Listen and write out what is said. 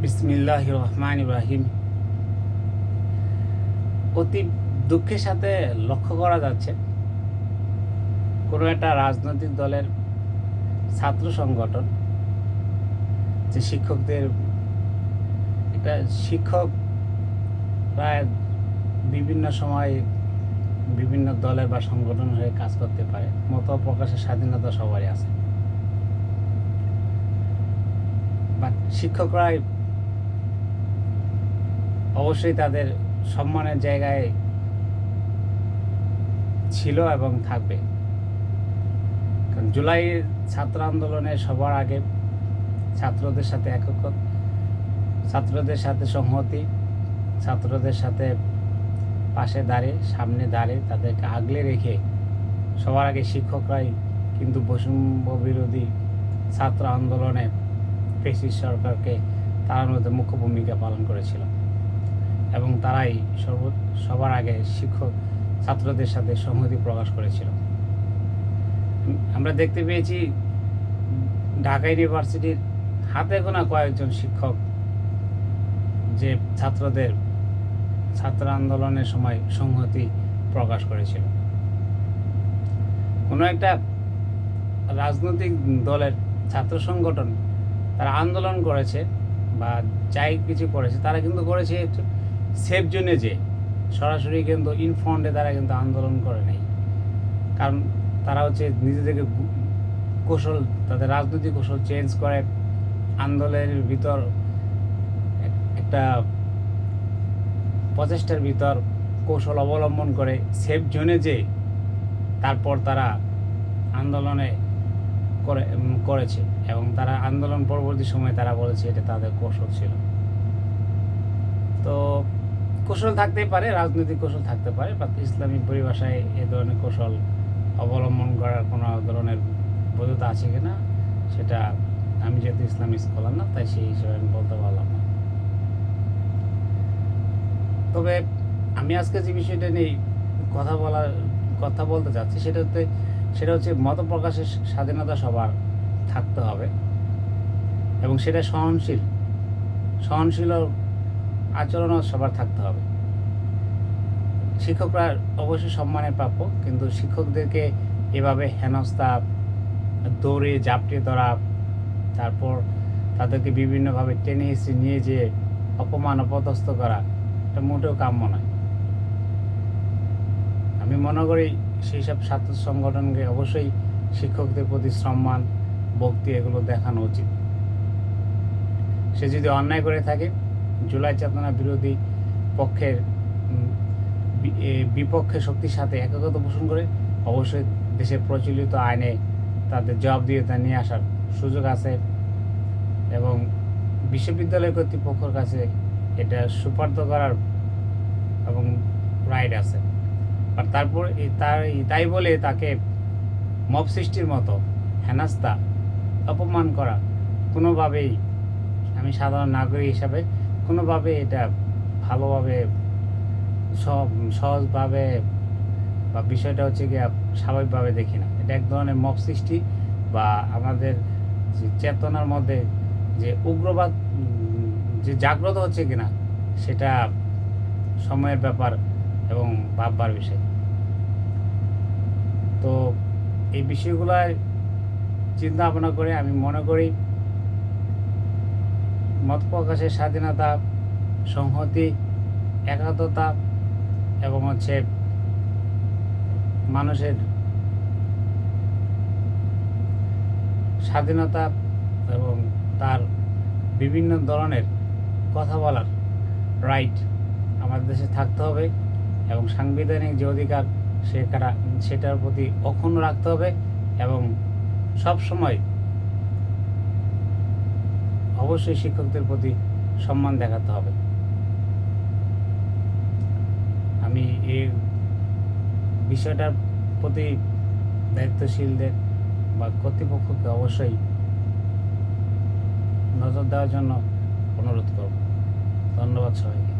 বিসমিল্লাহির রহমানির রহিম। অতি দুঃখের সাথে লক্ষ্য করা যাচ্ছে কোনো একটা রাজনৈতিক দলের ছাত্র সংগঠন যে শিক্ষকদের একটা শিক্ষক প্রায় বিভিন্ন সময় বিভিন্ন দলের বা সংগঠন হয়ে কাজ করতে পারে, মত প্রকাশের স্বাধীনতা সবারই আছে। বাট শিক্ষকরাই অবশ্যই তাদের সম্মানের জায়গায় ছিল এবং থাকবে। কারণ জুলাই ছাত্র আন্দোলনে সবার আগে ছাত্রদের সাথে একত্র, ছাত্রদের সাথে সংহতি, ছাত্রদের সাথে পাশে দাঁড়িয়ে সামনে দাঁড়িয়ে তাদেরকে আগলে রেখে সবার আগে শিক্ষকরাই কিন্তু বৈষম্য বিরোধী ছাত্র আন্দোলনে ফ্যাসিস্ট সরকারকে তাড়ানোতে মুখ্য ভূমিকা পালন করেছিল এবং তারাই সবার আগে ছাত্রদের সাথে সংহতি প্রকাশ করেছিল। আমরা দেখতে পেয়েছি ঢাকা ইউনিভার্সিটির হাতে গোনা কয়েকজন শিক্ষক যে ছাত্র আন্দোলনের সময় সংহতি প্রকাশ করেছিল। কোনো একটা রাজনৈতিক দলের ছাত্র সংগঠন তারা আন্দোলন করেছে বা যাই কিছু করেছে, তারা কিন্তু করেছে একটু সেফ জোনে, যে সরাসরি কিন্তু ইনফ্রন্টে তারা কিন্তু আন্দোলন করে নাই। কারণ তারা হচ্ছে নিজেদেরকে কৌশল, তাদের রাজনৈতিক কৌশল চেঞ্জ করে আন্দোলনের ভিতর একটা প্রচেষ্টার ভিতর কৌশল অবলম্বন করে সেফ জোনে যে তারপর তারা আন্দোলনে করেছে এবং তারা আন্দোলন পরবর্তী সময়ে তারা বলেছে এটা তাদের কৌশল ছিল। তো কৌশল থাকতেই পারে, রাজনৈতিক কৌশল থাকতে পারে, বা ইসলামিক পরিভাষায় এ ধরনের কৌশল অবলম্বন করার কোনো ধরনের বৈধতা আছে কিনা সেটা আমি যেহেতু ইসলামী স্কলার না, তাই সেই হিসেবে আমি বলতে পারলাম না। তবে আমি আজকে যে বিষয়টা নিয়ে কথা বলতে চাচ্ছি সেটা হচ্ছে মত প্রকাশের স্বাধীনতা সবার থাকতে হবে এবং সেটা সহনশীল আচরণও সবার থাকতে হবে। শিক্ষকরা অবশ্যই সম্মানের প্রাপ্য, কিন্তু শিক্ষকদেরকে এভাবে হেনস্থা, দৌড়ে ঝাপটে ধরা, তারপর তাদেরকে বিভিন্নভাবে টেনে হিসেবে নিয়ে যেয়ে অপমান অপদস্থ করা, এটা মোটেও কাম্য নয়। আমি মনে করি সেই সব ছাত্র সংগঠনকে অবশ্যই শিক্ষকদের প্রতি সম্মান, ভক্তি এগুলো দেখানো উচিত। সে যদি অন্যায় করে থাকে, জুলাই চেতনা বিরোধী পক্ষের বিপক্ষে শক্তির সাথে একগতা পোষণ করে অবশ্যই দেশের প্রচলিত আইনে তাদের জবাবদিহিতা নিয়ে আসার সুযোগ আছে এবং বিশ্ববিদ্যালয় কর্তৃপক্ষের কাছে এটা সুপার্দ করার এবং রাইট আছে। আর তারপর তাই বলে তাকে মব সৃষ্টির মতো হেনস্থা, অপমান করা কোনোভাবেই, আমি সাধারণ নাগরিক হিসাবে কোনোভাবে এটা ভালোভাবে সহজভাবে বা বিষয়টা হচ্ছে গিয়ে স্বাভাবিকভাবে দেখি না। এটা এক ধরনের মব সৃষ্টি বা আমাদের যে চেতনার মধ্যে যে উগ্রবাদ যে জাগ্রত হচ্ছে কিনা সেটা সময়ের ব্যাপার এবং ভাববার বিষয়। তো এই বিষয়গুলো চিন্তা ভাবনা করে আমি মনে করি মত প্রকাশের স্বাধীনতা, সংহতি, একাত্মতা এবং হচ্ছে মানুষের স্বাধীনতা এবং তার বিভিন্ন ধরনের কথা বলার রাইট আমাদের দেশে থাকতে হবে এবং সাংবিধানিক যে অধিকার সেটার প্রতি অক্ষুণ্ণ রাখতে হবে এবং সব সময় অবশ্যই শিক্ষকদের প্রতি সম্মান দেখাতে হবে। আমি এই বিষয়টার প্রতি দায়িত্বশীলদের বা কর্তৃপক্ষকে অবশ্যই নজর দেওয়ার জন্য অনুরোধ করব। ধন্যবাদ সবাইকে।